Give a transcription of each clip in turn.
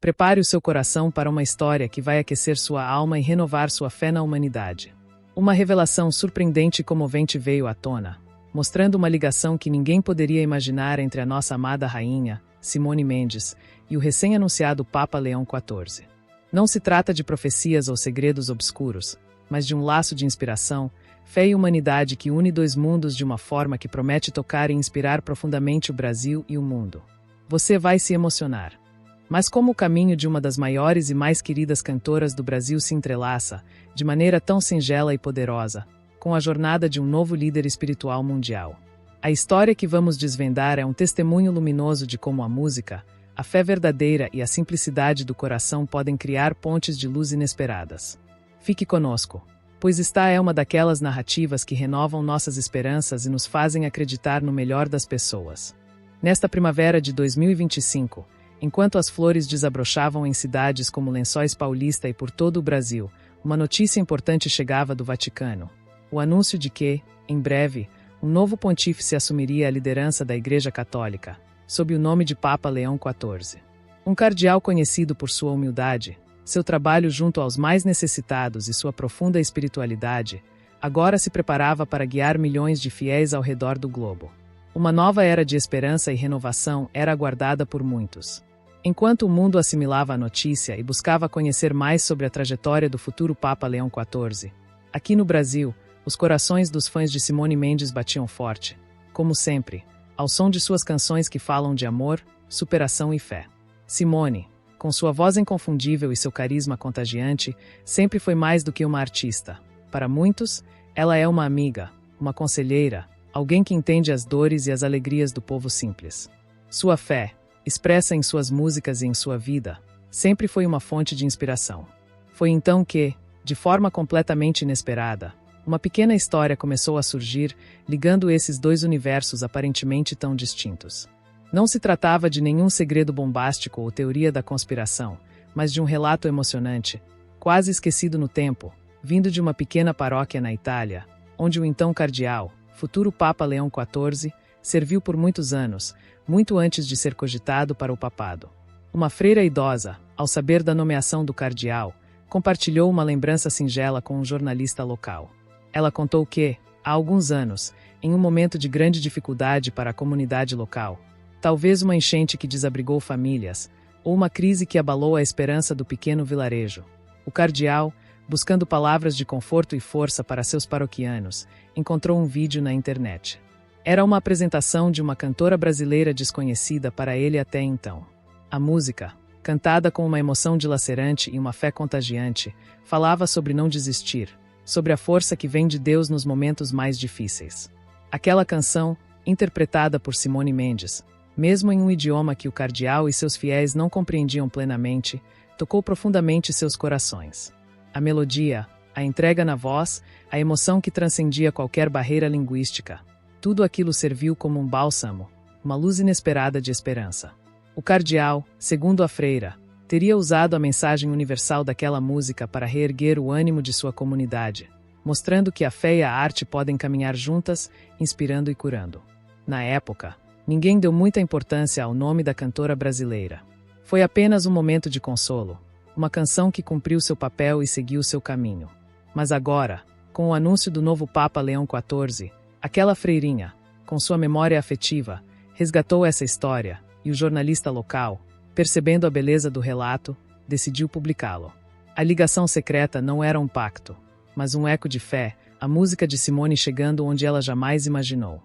Prepare o seu coração para uma história que vai aquecer sua alma e renovar sua fé na humanidade. Uma revelação surpreendente e comovente veio à tona, mostrando uma ligação que ninguém poderia imaginar entre a nossa amada rainha, Simone Mendes, e o recém-anunciado Papa Leão XIV. Não se trata de profecias ou segredos obscuros, mas de um laço de inspiração, fé e humanidade que une dois mundos de uma forma que promete tocar e inspirar profundamente o Brasil e o mundo. Você vai se emocionar. Mas como o caminho de uma das maiores e mais queridas cantoras do Brasil se entrelaça, de maneira tão singela e poderosa, com a jornada de um novo líder espiritual mundial. A história que vamos desvendar é um testemunho luminoso de como a música, a fé verdadeira e a simplicidade do coração podem criar pontes de luz inesperadas. Fique conosco, pois esta é uma daquelas narrativas que renovam nossas esperanças e nos fazem acreditar no melhor das pessoas. Nesta primavera de 2025, enquanto as flores desabrochavam em cidades como Lençóis Paulista e por todo o Brasil, uma notícia importante chegava do Vaticano. O anúncio de que, em breve, um novo pontífice assumiria a liderança da Igreja Católica, sob o nome de Papa Leão XIV. Um cardeal conhecido por sua humildade, seu trabalho junto aos mais necessitados e sua profunda espiritualidade, agora se preparava para guiar milhões de fiéis ao redor do globo. Uma nova era de esperança e renovação era aguardada por muitos. Enquanto o mundo assimilava a notícia e buscava conhecer mais sobre a trajetória do futuro Papa Leão XIV, aqui no Brasil, os corações dos fãs de Simone Mendes batiam forte, como sempre, ao som de suas canções que falam de amor, superação e fé. Simone, com sua voz inconfundível e seu carisma contagiante, sempre foi mais do que uma artista. Para muitos, ela é uma amiga, uma conselheira, alguém que entende as dores e as alegrias do povo simples. Sua fé, expressa em suas músicas e em sua vida, sempre foi uma fonte de inspiração. Foi então que, de forma completamente inesperada, uma pequena história começou a surgir, ligando esses dois universos aparentemente tão distintos. Não se tratava de nenhum segredo bombástico ou teoria da conspiração, mas de um relato emocionante, quase esquecido no tempo, vindo de uma pequena paróquia na Itália, onde o então cardeal, futuro Papa Leão XIV, serviu por muitos anos, muito antes de ser cogitado para o papado. Uma freira idosa, ao saber da nomeação do cardeal, compartilhou uma lembrança singela com um jornalista local. Ela contou que, há alguns anos, em um momento de grande dificuldade para a comunidade local, talvez uma enchente que desabrigou famílias, ou uma crise que abalou a esperança do pequeno vilarejo, o cardeal, buscando palavras de conforto e força para seus paroquianos, encontrou um vídeo na internet. Era uma apresentação de uma cantora brasileira desconhecida para ele até então. A música, cantada com uma emoção dilacerante e uma fé contagiante, falava sobre não desistir, sobre a força que vem de Deus nos momentos mais difíceis. Aquela canção, interpretada por Simone Mendes, mesmo em um idioma que o cardeal e seus fiéis não compreendiam plenamente, tocou profundamente seus corações. A melodia, a entrega na voz, a emoção que transcendia qualquer barreira linguística, tudo aquilo serviu como um bálsamo, uma luz inesperada de esperança. O cardeal, segundo a freira, teria usado a mensagem universal daquela música para reerguer o ânimo de sua comunidade, mostrando que a fé e a arte podem caminhar juntas, inspirando e curando. Na época, ninguém deu muita importância ao nome da cantora brasileira. Foi apenas um momento de consolo, uma canção que cumpriu seu papel e seguiu seu caminho. Mas agora, com o anúncio do novo Papa Leão XIV, aquela freirinha, com sua memória afetiva, resgatou essa história, e o jornalista local, percebendo a beleza do relato, decidiu publicá-lo. A ligação secreta não era um pacto, mas um eco de fé, a música de Simone chegando onde ela jamais imaginou.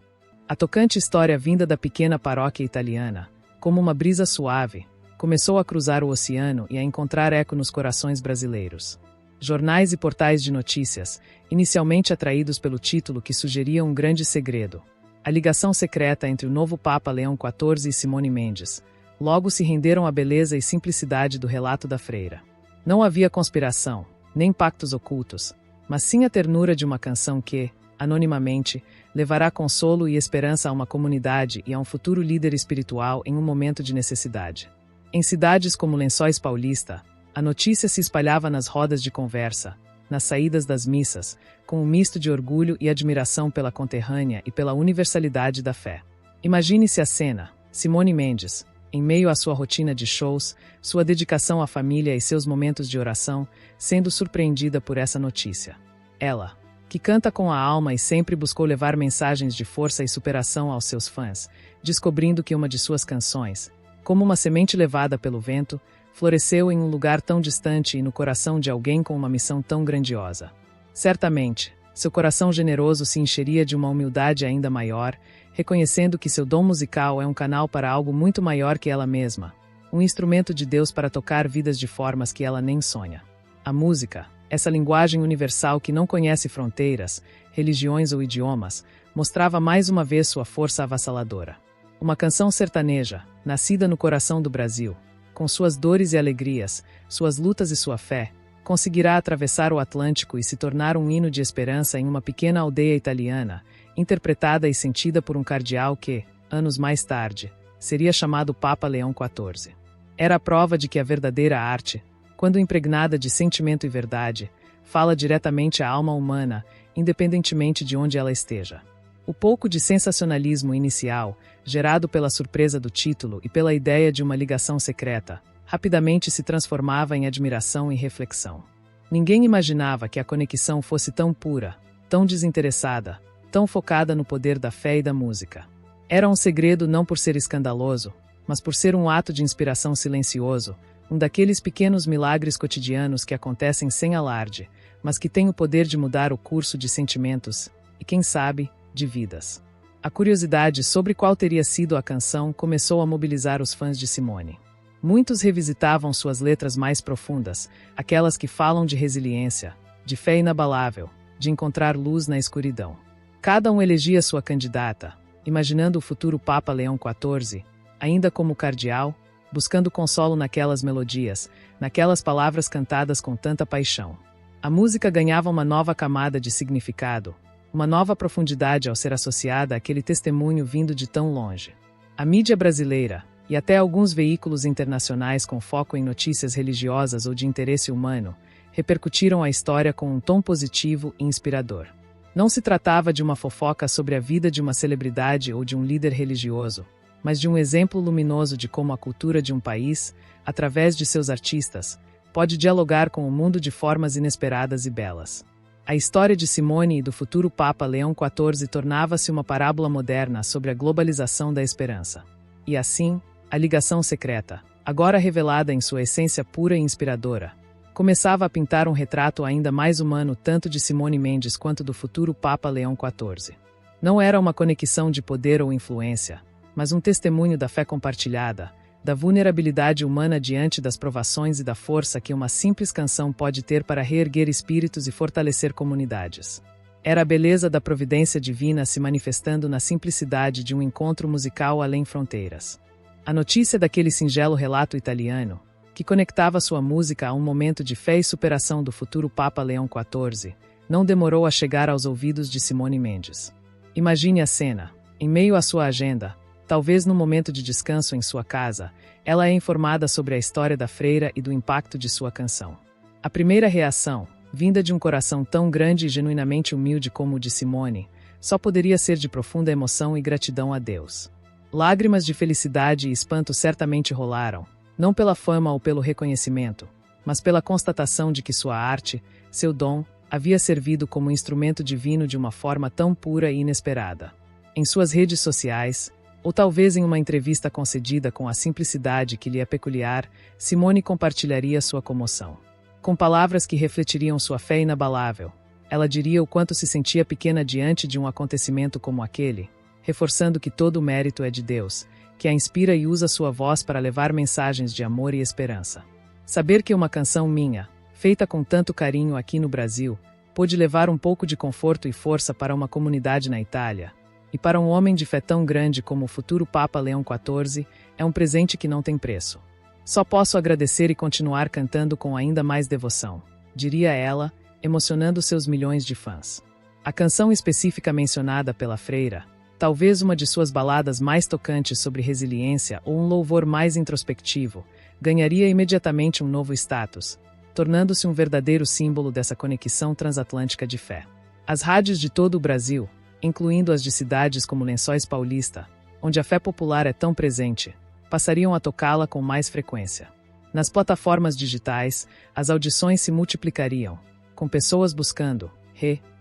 A tocante história vinda da pequena paróquia italiana, como uma brisa suave, começou a cruzar o oceano e a encontrar eco nos corações brasileiros. Jornais e portais de notícias, inicialmente atraídos pelo título que sugeria um grande segredo, a ligação secreta entre o novo Papa Leão XIV e Simone Mendes, logo se renderam à beleza e simplicidade do relato da freira. Não havia conspiração, nem pactos ocultos, mas sim a ternura de uma canção que, anonimamente, levará consolo e esperança a uma comunidade e a um futuro líder espiritual em um momento de necessidade. Em cidades como Lençóis Paulista, a notícia se espalhava nas rodas de conversa, nas saídas das missas, com um misto de orgulho e admiração pela conterrânea e pela universalidade da fé. Imagine-se a cena: Simone Mendes, em meio à sua rotina de shows, sua dedicação à família e seus momentos de oração, sendo surpreendida por essa notícia. Ela, que canta com a alma e sempre buscou levar mensagens de força e superação aos seus fãs, descobrindo que uma de suas canções, como uma semente levada pelo vento, floresceu em um lugar tão distante e no coração de alguém com uma missão tão grandiosa. Certamente, seu coração generoso se encheria de uma humildade ainda maior, reconhecendo que seu dom musical é um canal para algo muito maior que ela mesma, um instrumento de Deus para tocar vidas de formas que ela nem sonha. A música, essa linguagem universal que não conhece fronteiras, religiões ou idiomas, mostrava mais uma vez sua força avassaladora. Uma canção sertaneja, nascida no coração do Brasil, com suas dores e alegrias, suas lutas e sua fé, conseguirá atravessar o Atlântico e se tornar um hino de esperança em uma pequena aldeia italiana, interpretada e sentida por um cardeal que, anos mais tarde, seria chamado Papa Leão XIV. Era a prova de que a verdadeira arte, quando impregnada de sentimento e verdade, fala diretamente à alma humana, independentemente de onde ela esteja. O pouco de sensacionalismo inicial, gerado pela surpresa do título e pela ideia de uma ligação secreta, rapidamente se transformava em admiração e reflexão. Ninguém imaginava que a conexão fosse tão pura, tão desinteressada, tão focada no poder da fé e da música. Era um segredo não por ser escandaloso, mas por ser um ato de inspiração silencioso, um daqueles pequenos milagres cotidianos que acontecem sem alarde, mas que têm o poder de mudar o curso de sentimentos e, quem sabe, de vidas. A curiosidade sobre qual teria sido a canção começou a mobilizar os fãs de Simone. Muitos revisitavam suas letras mais profundas, aquelas que falam de resiliência, de fé inabalável, de encontrar luz na escuridão. Cada um elegia sua candidata, imaginando o futuro Papa Leão XIV, ainda como cardeal, buscando consolo naquelas melodias, naquelas palavras cantadas com tanta paixão. A música ganhava uma nova camada de significado, uma nova profundidade ao ser associada àquele testemunho vindo de tão longe. A mídia brasileira, e até alguns veículos internacionais com foco em notícias religiosas ou de interesse humano, repercutiram a história com um tom positivo e inspirador. Não se tratava de uma fofoca sobre a vida de uma celebridade ou de um líder religioso, mas de um exemplo luminoso de como a cultura de um país, através de seus artistas, pode dialogar com o mundo de formas inesperadas e belas. A história de Simone e do futuro Papa Leão XIV tornava-se uma parábola moderna sobre a globalização da esperança. E assim, a ligação secreta, agora revelada em sua essência pura e inspiradora, começava a pintar um retrato ainda mais humano tanto de Simone Mendes quanto do futuro Papa Leão XIV. Não era uma conexão de poder ou influência, mas um testemunho da fé compartilhada, da vulnerabilidade humana diante das provações e da força que uma simples canção pode ter para reerguer espíritos e fortalecer comunidades. Era a beleza da providência divina se manifestando na simplicidade de um encontro musical além fronteiras. A notícia daquele singelo relato italiano, que conectava sua música a um momento de fé e superação do futuro Papa Leão XIV, não demorou a chegar aos ouvidos de Simone Mendes. Imagine a cena, em meio à sua agenda, talvez num momento de descanso em sua casa, ela é informada sobre a história da freira e do impacto de sua canção. A primeira reação, vinda de um coração tão grande e genuinamente humilde como o de Simone, só poderia ser de profunda emoção e gratidão a Deus. Lágrimas de felicidade e espanto certamente rolaram, não pela fama ou pelo reconhecimento, mas pela constatação de que sua arte, seu dom, havia servido como instrumento divino de uma forma tão pura e inesperada. Em suas redes sociais, ou talvez em uma entrevista concedida com a simplicidade que lhe é peculiar, Simone compartilharia sua comoção. Com palavras que refletiriam sua fé inabalável, ela diria o quanto se sentia pequena diante de um acontecimento como aquele, reforçando que todo o mérito é de Deus, que a inspira e usa sua voz para levar mensagens de amor e esperança. Saber que uma canção minha, feita com tanto carinho aqui no Brasil, pôde levar um pouco de conforto e força para uma comunidade na Itália, e para um homem de fé tão grande como o futuro Papa Leão XIV, é um presente que não tem preço. Só posso agradecer e continuar cantando com ainda mais devoção, diria ela, emocionando seus milhões de fãs. A canção específica mencionada pela freira, talvez uma de suas baladas mais tocantes sobre resiliência ou um louvor mais introspectivo, ganharia imediatamente um novo status, tornando-se um verdadeiro símbolo dessa conexão transatlântica de fé. As rádios de todo o Brasil, incluindo as de cidades como Lençóis Paulista, onde a fé popular é tão presente, passariam a tocá-la com mais frequência. Nas plataformas digitais, as audições se multiplicariam, com pessoas buscando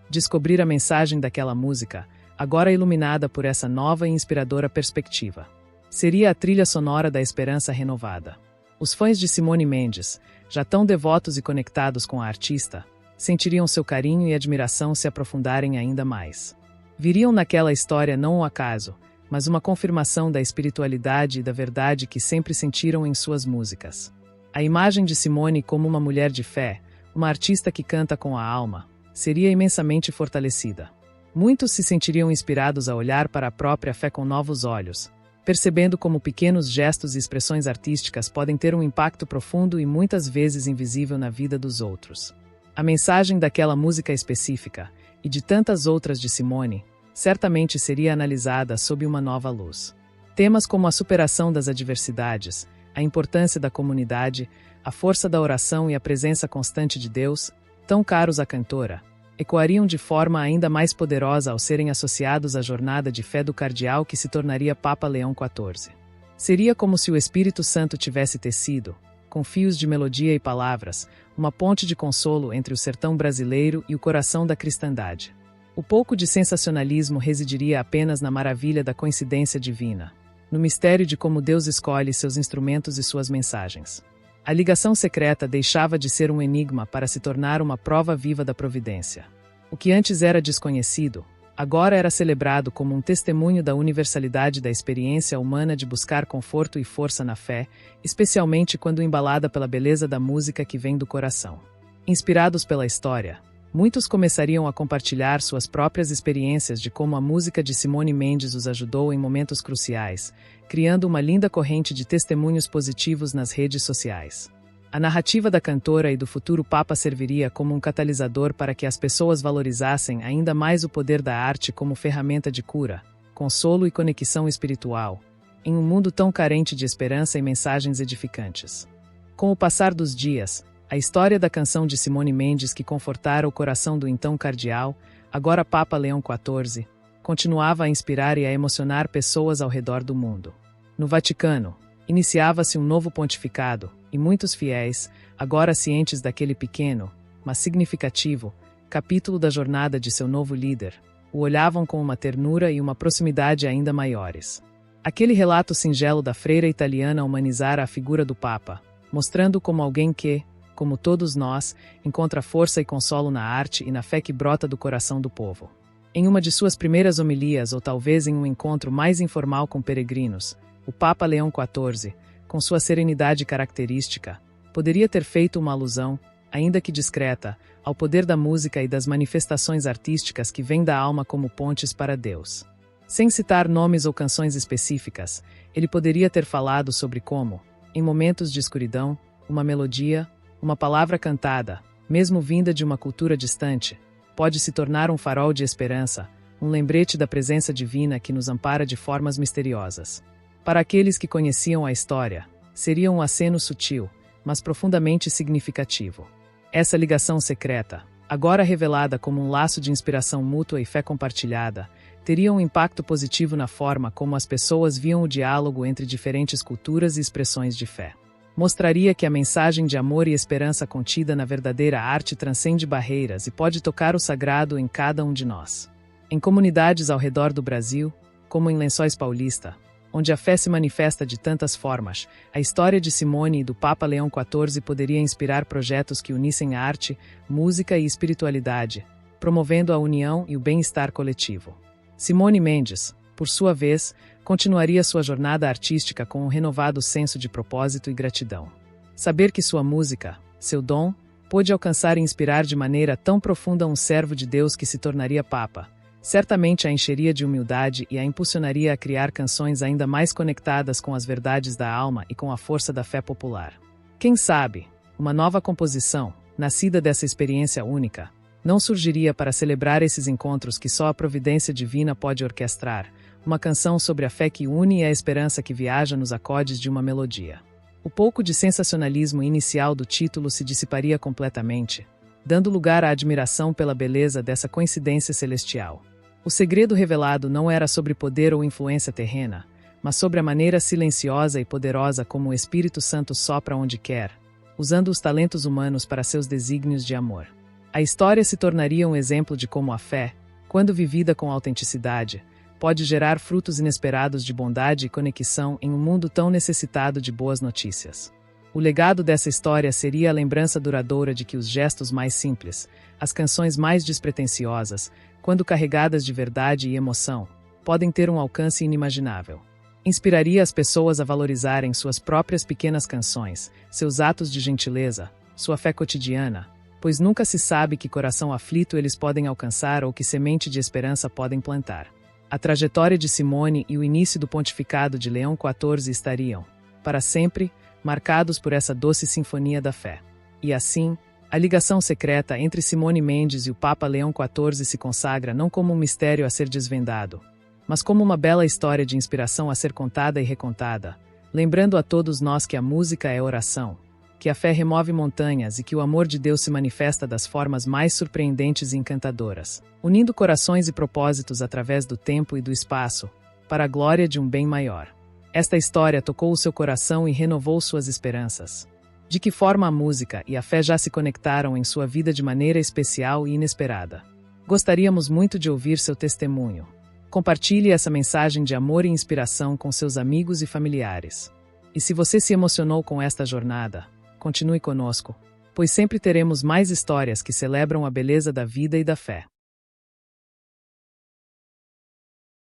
descobrir a mensagem daquela música, agora iluminada por essa nova e inspiradora perspectiva. Seria a trilha sonora da esperança renovada. Os fãs de Simone Mendes, já tão devotos e conectados com a artista, sentiriam seu carinho e admiração se aprofundarem ainda mais. Viriam naquela história não um acaso, mas uma confirmação da espiritualidade e da verdade que sempre sentiram em suas músicas. A imagem de Simone como uma mulher de fé, uma artista que canta com a alma, seria imensamente fortalecida. Muitos se sentiriam inspirados a olhar para a própria fé com novos olhos, percebendo como pequenos gestos e expressões artísticas podem ter um impacto profundo e muitas vezes invisível na vida dos outros. A mensagem daquela música específica, e de tantas outras de Simone, certamente seria analisada sob uma nova luz. Temas como a superação das adversidades, a importância da comunidade, a força da oração e a presença constante de Deus, tão caros à cantora, ecoariam de forma ainda mais poderosa ao serem associados à jornada de fé do cardeal que se tornaria Papa Leão XIV. Seria como se o Espírito Santo tivesse tecido, com fios de melodia e palavras, uma ponte de consolo entre o sertão brasileiro e o coração da cristandade. O pouco de sensacionalismo residiria apenas na maravilha da coincidência divina, no mistério de como Deus escolhe seus instrumentos e suas mensagens. A ligação secreta deixava de ser um enigma para se tornar uma prova viva da providência. O que antes era desconhecido, agora era celebrado como um testemunho da universalidade da experiência humana de buscar conforto e força na fé, especialmente quando embalada pela beleza da música que vem do coração. Inspirados pela história, muitos começariam a compartilhar suas próprias experiências de como a música de Simone Mendes os ajudou em momentos cruciais, criando uma linda corrente de testemunhos positivos nas redes sociais. A narrativa da cantora e do futuro Papa serviria como um catalisador para que as pessoas valorizassem ainda mais o poder da arte como ferramenta de cura, consolo e conexão espiritual, em um mundo tão carente de esperança e mensagens edificantes. Com o passar dos dias, a história da canção de Simone Mendes que confortara o coração do então cardeal, agora Papa Leão XIV, continuava a inspirar e a emocionar pessoas ao redor do mundo. No Vaticano, iniciava-se um novo pontificado, e muitos fiéis, agora cientes daquele pequeno, mas significativo, capítulo da jornada de seu novo líder, o olhavam com uma ternura e uma proximidade ainda maiores. Aquele relato singelo da freira italiana humanizara a figura do Papa, mostrando como alguém que, como todos nós, encontra força e consolo na arte e na fé que brota do coração do povo. Em uma de suas primeiras homilias, ou talvez em um encontro mais informal com peregrinos, o Papa Leão XIV, com sua serenidade característica, poderia ter feito uma alusão, ainda que discreta, ao poder da música e das manifestações artísticas que vêm da alma como pontes para Deus. Sem citar nomes ou canções específicas, ele poderia ter falado sobre como, em momentos de escuridão, uma melodia, uma palavra cantada, mesmo vinda de uma cultura distante, pode se tornar um farol de esperança, um lembrete da presença divina que nos ampara de formas misteriosas. Para aqueles que conheciam a história, seria um aceno sutil, mas profundamente significativo. Essa ligação secreta, agora revelada como um laço de inspiração mútua e fé compartilhada, teria um impacto positivo na forma como as pessoas viam o diálogo entre diferentes culturas e expressões de fé. Mostraria que a mensagem de amor e esperança contida na verdadeira arte transcende barreiras e pode tocar o sagrado em cada um de nós. Em comunidades ao redor do Brasil, como em Lençóis Paulista, onde a fé se manifesta de tantas formas, a história de Simone e do Papa Leão XIV poderia inspirar projetos que unissem arte, música e espiritualidade, promovendo a união e o bem-estar coletivo. Simone Mendes, por sua vez, continuaria sua jornada artística com um renovado senso de propósito e gratidão. Saber que sua música, seu dom, pôde alcançar e inspirar de maneira tão profunda um servo de Deus que se tornaria Papa, certamente a encheria de humildade e a impulsionaria a criar canções ainda mais conectadas com as verdades da alma e com a força da fé popular. Quem sabe, uma nova composição, nascida dessa experiência única, não surgiria para celebrar esses encontros que só a providência divina pode orquestrar, uma canção sobre a fé que une e a esperança que viaja nos acordes de uma melodia. O pouco de sensacionalismo inicial do título se dissiparia completamente, dando lugar à admiração pela beleza dessa coincidência celestial. O segredo revelado não era sobre poder ou influência terrena, mas sobre a maneira silenciosa e poderosa como o Espírito Santo sopra onde quer, usando os talentos humanos para seus desígnios de amor. A história se tornaria um exemplo de como a fé, quando vivida com autenticidade, pode gerar frutos inesperados de bondade e conexão em um mundo tão necessitado de boas notícias. O legado dessa história seria a lembrança duradoura de que os gestos mais simples, as canções mais despretensiosas, quando carregadas de verdade e emoção, podem ter um alcance inimaginável. Inspiraria as pessoas a valorizarem suas próprias pequenas canções, seus atos de gentileza, sua fé cotidiana, pois nunca se sabe que coração aflito eles podem alcançar ou que semente de esperança podem plantar. A trajetória de Simone e o início do pontificado de Leão XIV estariam, para sempre, marcados por essa doce sinfonia da fé. E assim, a ligação secreta entre Simone Mendes e o Papa Leão XIV se consagra não como um mistério a ser desvendado, mas como uma bela história de inspiração a ser contada e recontada, lembrando a todos nós que a música é oração, que a fé remove montanhas e que o amor de Deus se manifesta das formas mais surpreendentes e encantadoras, unindo corações e propósitos através do tempo e do espaço, para a glória de um bem maior. Esta história tocou o seu coração e renovou suas esperanças. De que forma a música e a fé já se conectaram em sua vida de maneira especial e inesperada? Gostaríamos muito de ouvir seu testemunho. Compartilhe essa mensagem de amor e inspiração com seus amigos e familiares. E se você se emocionou com esta jornada, continue conosco, pois sempre teremos mais histórias que celebram a beleza da vida e da fé.